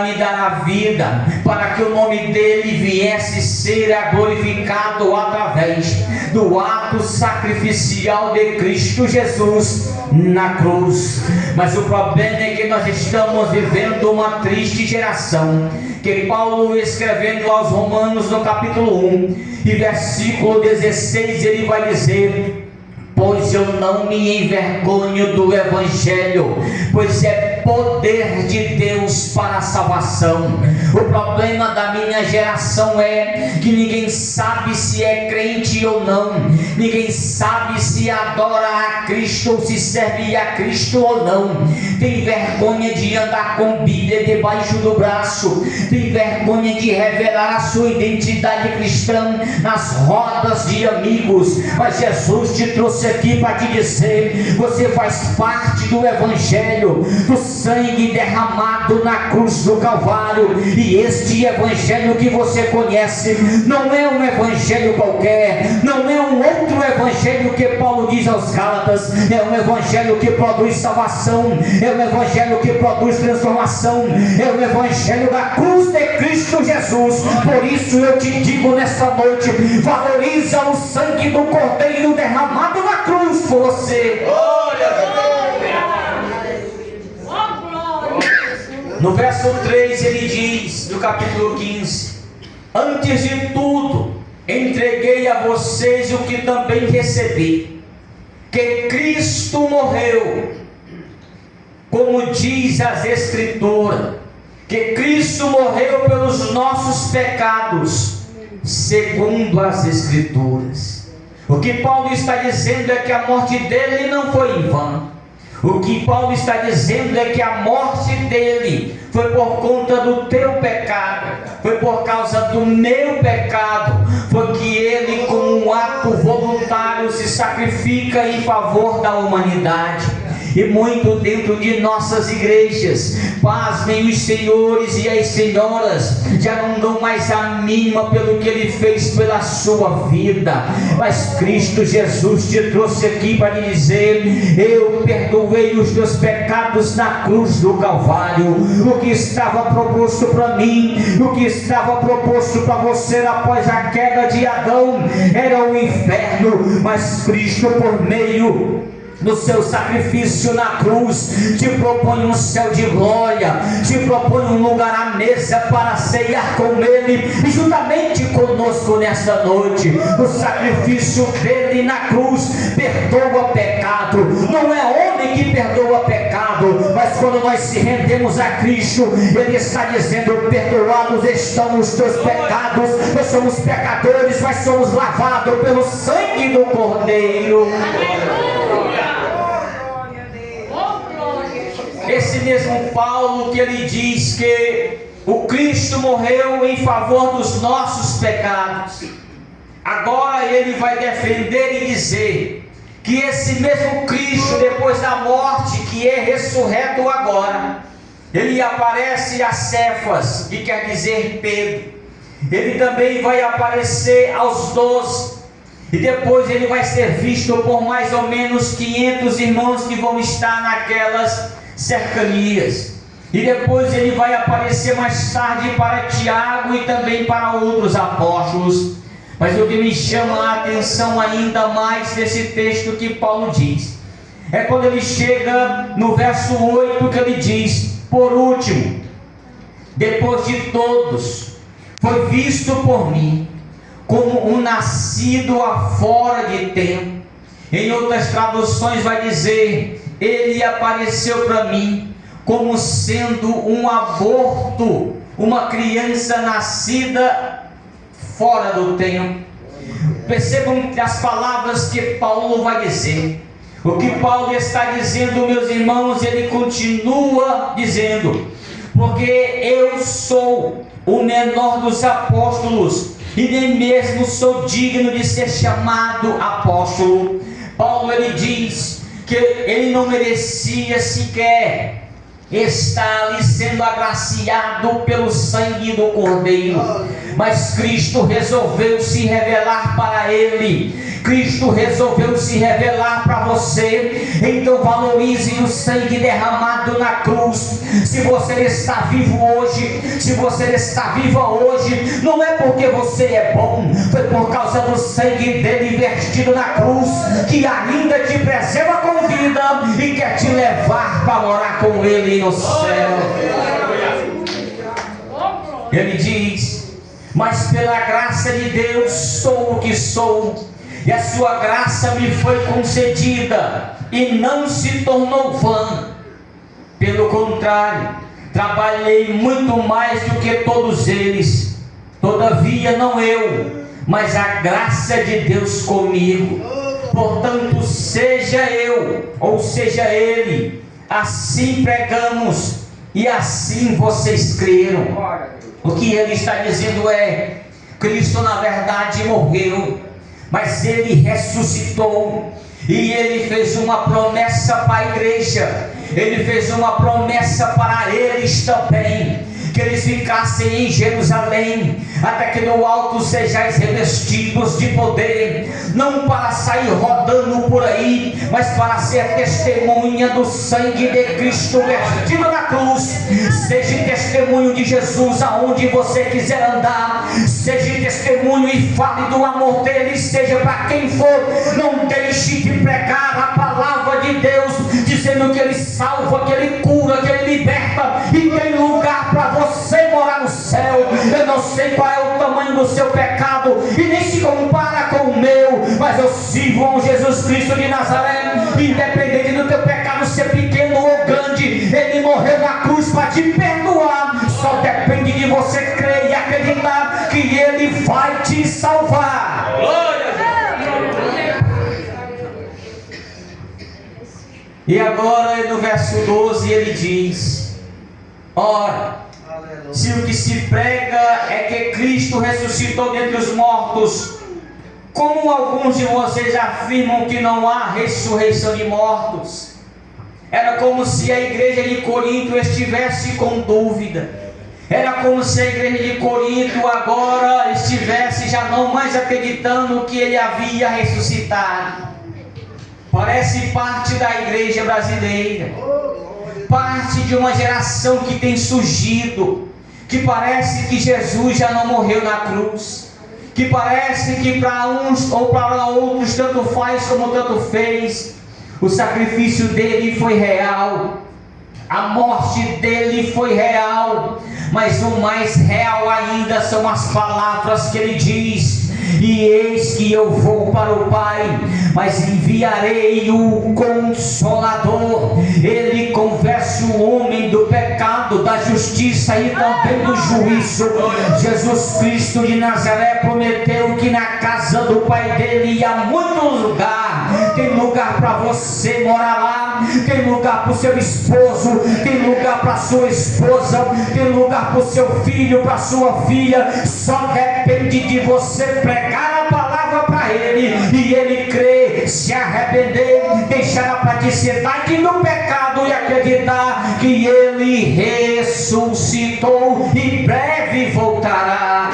me dar a vida, para que o nome dele viesse ser glorificado através do ato sacrificial de Cristo Jesus na cruz. Mas o problema é que nós estamos vivendo uma triste geração, que Paulo, escrevendo aos Romanos no capítulo 1 e versículo 16, ele vai dizer: pois eu não me envergonho do Evangelho, pois é poder de Deus para a salvação. O problema da minha geração é que ninguém sabe se é crente ou não, ninguém sabe se adora a Cristo ou se serve a Cristo ou não. Tem vergonha de andar com Bíblia debaixo do braço, tem vergonha de revelar a sua identidade cristã nas rodas de amigos. Mas Jesus te trouxe aqui para te dizer: você faz parte do Evangelho, do sangue derramado na cruz do Calvário. E este Evangelho que você conhece não é um Evangelho qualquer, não é um outro Evangelho que Paulo diz aos Gálatas. É um Evangelho que produz salvação, é um Evangelho que produz transformação, é o Evangelho da cruz de Cristo Jesus. Por isso eu te digo nesta noite: valoriza o sangue do Cordeiro derramado na cruz por você. No verso 3 ele diz, do capítulo 15: antes de tudo entreguei a vocês o que também recebi, que Cristo morreu, como diz as Escrituras, que Cristo morreu pelos nossos pecados, segundo as Escrituras. O que Paulo está dizendo é que a morte dele não foi em vão. O que Paulo está dizendo é que a morte dele foi por conta do teu pecado, foi por causa do meu pecado. Foi que ele, como um ato voluntário, se sacrifica em favor da humanidade. E muito dentro de nossas igrejas, pasmem os senhores e as senhoras, já não dão mais a mínima pelo que ele fez pela sua vida. Mas Cristo Jesus te trouxe aqui para lhe dizer: eu perdoei os teus pecados na cruz do Calvário. O que estava proposto para mim, o que estava proposto para você após a queda de Adão, era o inferno. Mas Cristo, por meio no seu sacrifício na cruz, te propõe um céu de glória, te propõe um lugar à mesa para ceiar com ele e juntamente conosco nesta noite. O sacrifício dele na cruz perdoa pecado. Não é homem que perdoa pecado, mas quando nós se rendemos a Cristo, ele está dizendo: perdoados estão os teus pecados. Nós somos pecadores, mas somos lavados pelo sangue do Cordeiro. Esse mesmo Paulo que ele diz que o Cristo morreu em favor dos nossos pecados, agora ele vai defender e dizer que esse mesmo Cristo, depois da morte, que é ressurreto agora, ele aparece a Cefas, que quer dizer Pedro. Ele também vai aparecer aos 12, e depois ele vai ser visto por mais ou menos 500 irmãos que vão estar naquelas cercanias. E depois ele vai aparecer mais tarde para Tiago e também para outros apóstolos. Mas o que me chama a atenção ainda mais nesse texto que Paulo diz, é quando ele chega no verso 8, que ele diz: por último, depois de todos, foi visto por mim como um nascido afora de tempo. Em outras traduções vai dizer: ele apareceu para mim como sendo um aborto, uma criança nascida fora do tempo. Percebam as palavras que Paulo vai dizer. O que Paulo está dizendo, meus irmãos, ele continua dizendo: porque eu sou o menor dos apóstolos e nem mesmo sou digno de ser chamado apóstolo. Paulo, ele diz que ele não merecia sequer está ali sendo agraciado pelo sangue do Cordeiro, mas Cristo resolveu se revelar para ele. Cristo resolveu se revelar para você. Então valorize o sangue derramado na cruz. Se você está vivo hoje, se você está viva hoje, não é porque você é bom, foi por causa do sangue dele vertido na cruz, que ainda te preserva com vida e quer te levar para morar com ele no céu. Ele diz: mas pela graça de Deus sou o que sou, e a sua graça me foi concedida, e não se tornou vã. Pelo contrário, trabalhei muito mais do que todos eles. Todavia não eu, mas a graça de Deus comigo. Portanto, seja eu, ou seja ele, assim pregamos, e assim vocês creram. O que ele está dizendo é: Cristo na verdade morreu, mas ele ressuscitou, e ele fez uma promessa para a igreja. Ele fez uma promessa para eles também, que eles ficassem em Jerusalém, até que no alto sejais revestidos de poder, não para sair rodando por aí, mas para ser testemunha do sangue de Cristo vertido na cruz. Seja testemunho de Jesus aonde você quiser andar, seja testemunho e fale do amor dele, seja para quem for. Não deixe de pregar a palavra de Deus, dizendo que ele salva, que ele cura, que ele liberta, e tem lugar para você morar no céu. Eu não sei qual é o tamanho do seu pecado, e nem se compara com o meu, mas eu sirvo a um Jesus Cristo de Nazaré. Independente do teu pecado ser pequeno ou grande, ele morreu na cruz para te perdoar. Só depende de você crer e acreditar que ele vai te salvar. Glória a Deus. E agora no verso 12 ele diz: ora, se o que se prega é que Cristo ressuscitou dentre os mortos, como alguns de vocês afirmam que não há ressurreição de mortos? Era como se a igreja de Corinto estivesse com dúvida. Era como se a igreja de Corinto agora estivesse já não mais acreditando que ele havia ressuscitado. Parece parte da igreja brasileira, parte de uma geração que tem surgido, que parece que Jesus já não morreu na cruz, que parece que para uns ou para outros tanto faz como tanto fez. O sacrifício dele foi real, a morte dele foi real, mas o mais real ainda são as palavras que ele diz: e eis que eu vou para o Pai, mas enviarei o Consolador. Ele convence o homem do pecado, da justiça e também do juízo. Jesus Cristo de Nazaré prometeu que na casa do Pai dele há muito lugar. Tem lugar para você morar lá, tem lugar para o seu esposo, tem lugar para a sua esposa, tem lugar para o seu filho, para a sua filha. Só depende de você pregar a palavra para ele, e ele crer, se arrepender, deixar a praticidade do pecado e acreditar que ele ressuscitou e breve voltará.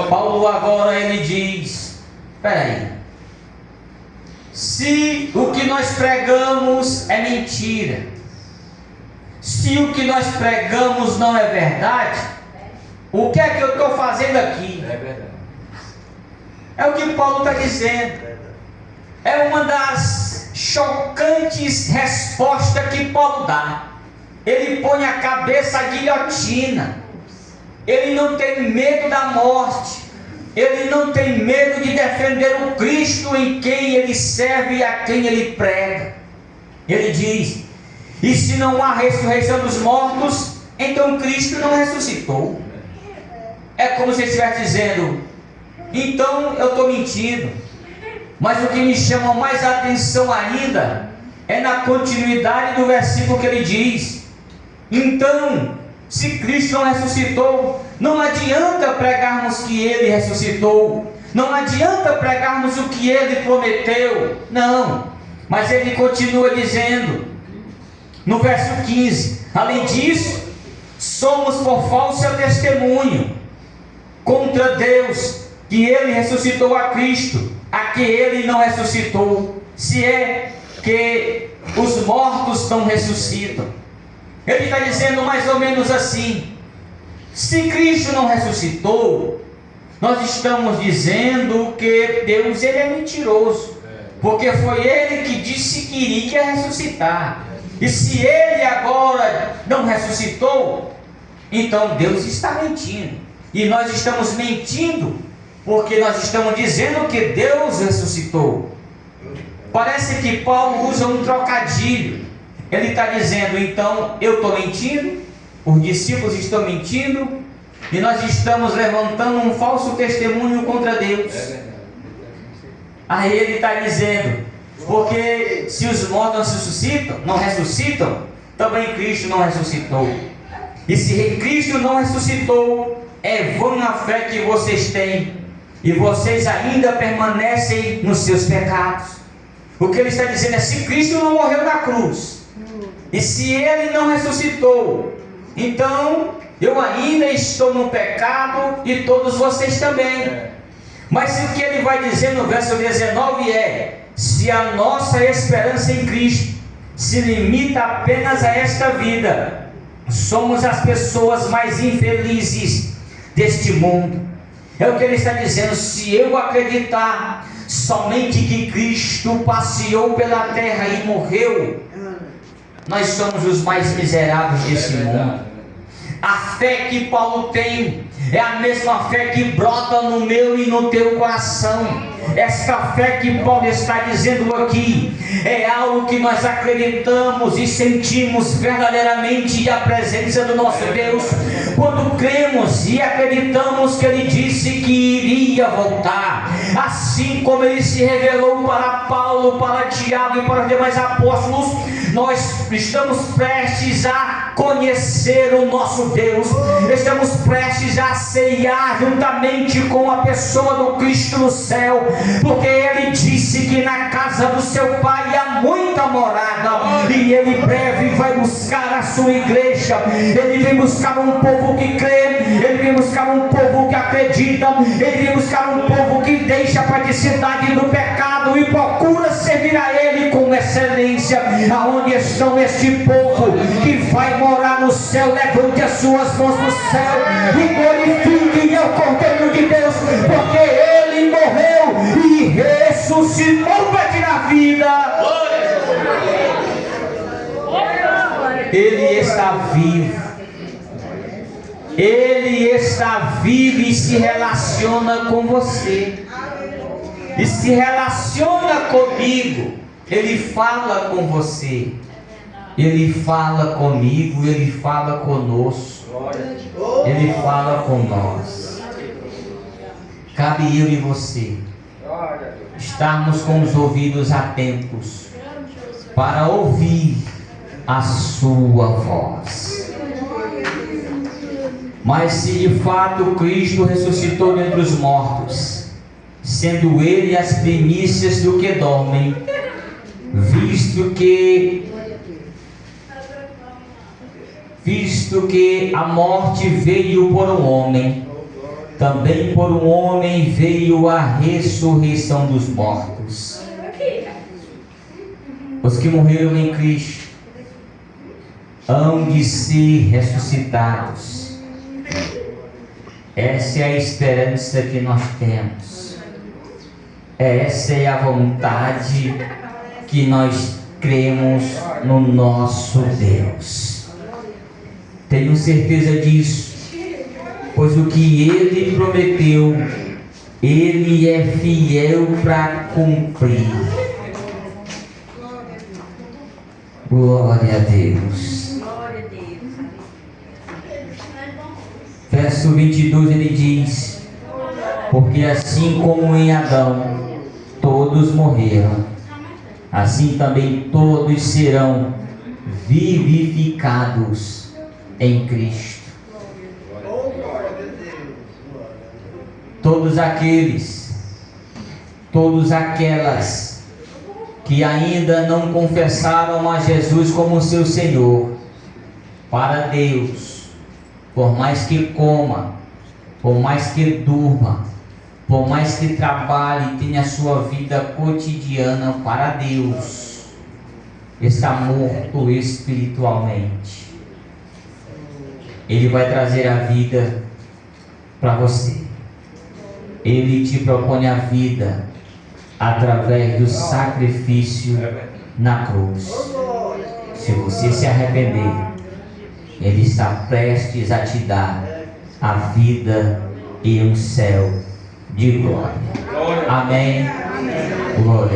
Paulo agora ele diz: peraí, se o que nós pregamos é mentira, se o que nós pregamos não é verdade, o que é que eu estou fazendo aqui? É verdade. É o que Paulo está dizendo. É uma das chocantes respostas que Paulo dá. Ele põe a cabeça à guilhotina. Ele não tem medo da morte. Ele não tem medo de defender o Cristo em quem ele serve e a quem ele prega. Ele diz: e se não há ressurreição dos mortos, então Cristo não ressuscitou. É como se ele estivesse dizendo: então eu estou mentindo. Mas o que me chama mais a atenção ainda é na continuidade do versículo que ele diz: então, se Cristo não ressuscitou, não adianta pregarmos que ele ressuscitou, não adianta pregarmos o que ele prometeu. Não, Mas ele continua dizendo, no verso 15: além disso, somos por falso testemunho contra Deus, que ele ressuscitou a Cristo, a que ele não ressuscitou, se é que os mortos não ressuscitam. Ele está dizendo mais ou menos assim: se Cristo não ressuscitou, nós estamos dizendo que Deus ele é mentiroso, porque foi ele que disse que iria ressuscitar. E se ele agora não ressuscitou, então Deus está mentindo. E nós estamos mentindo porque nós estamos dizendo que Deus ressuscitou. Parece que Paulo usa um trocadilho. Ele está dizendo, então eu estou mentindo, os discípulos estão mentindo, e nós estamos levantando um falso testemunho contra Deus. Aí ele está dizendo, porque se os mortos não ressuscitam, também Cristo não ressuscitou. E se Cristo não ressuscitou, é vã a fé que vocês têm, e vocês ainda permanecem nos seus pecados. O que ele está dizendo é, se Cristo não morreu na cruz, e se ele não ressuscitou, então eu ainda estou no pecado, e todos vocês também. Mas o que ele vai dizer no verso 19 é: se a nossa esperança em Cristo se limita apenas a esta vida, somos as pessoas mais infelizes deste mundo. É o que ele está dizendo. Se eu acreditar somente que Cristo passeou pela terra e morreu, nós somos os mais miseráveis desse mundo. A fé que Paulo tem é a mesma fé que brota no meu e no teu coração. Esta fé que Paulo está dizendo aqui é algo que nós acreditamos e sentimos verdadeiramente a presença do nosso Deus, quando cremos e acreditamos que Ele disse que iria voltar, assim como Ele se revelou para Paulo, para Tiago e para os demais apóstolos. Nós estamos prestes a conhecer o nosso Deus, estamos prestes a ceiar juntamente com a pessoa do Cristo no céu, porque Ele disse que na casa do seu Pai há muita morada, e Ele em breve vai buscar a sua igreja. Ele vem buscar um povo que crê, Ele vem buscar um povo que acredita, Ele vem buscar um povo que deixa a praticidade do pecado e procura servir a Ele com excelência. Aonde estão este povo que vai morar no céu? Levante as suas mãos no céu e glorifique ao Cordeiro de Deus, porque Ele morreu e ressuscitou para ti na vida. Ele está vivo. Ele está vivo e se relaciona com você. E se relaciona comigo. Ele fala com você. Ele fala comigo. Ele fala conosco. Ele fala com nós. Cabe eu e você estarmos com os ouvidos atentos para ouvir a sua voz. Mas se de fato Cristo ressuscitou dentre os mortos, sendo Ele as primícias do que dormem, visto que a morte veio por um homem, também por um homem veio a ressurreição dos mortos. Os que morreram em Cristo hão de ser ressuscitados. Essa é a esperança que nós temos. Essa é a vontade que nós cremos no nosso Deus. Tenho certeza disso, pois o que Ele prometeu, Ele é fiel para cumprir. Glória a Deus. Verso 22 ele diz: porque assim como em Adão todos morreram, assim também todos serão vivificados em Cristo. Todos aqueles, todas aquelas que ainda não confessaram a Jesus como seu Senhor, para Deus, por mais que coma, por mais que durma, por mais que trabalhe e tenha a sua vida cotidiana para Deus, está morto espiritualmente. Ele vai trazer a vida para você. Ele te propõe a vida através do sacrifício na cruz. Se você se arrepender, Ele está prestes a te dar a vida e um céu de glória. Amém. Glória.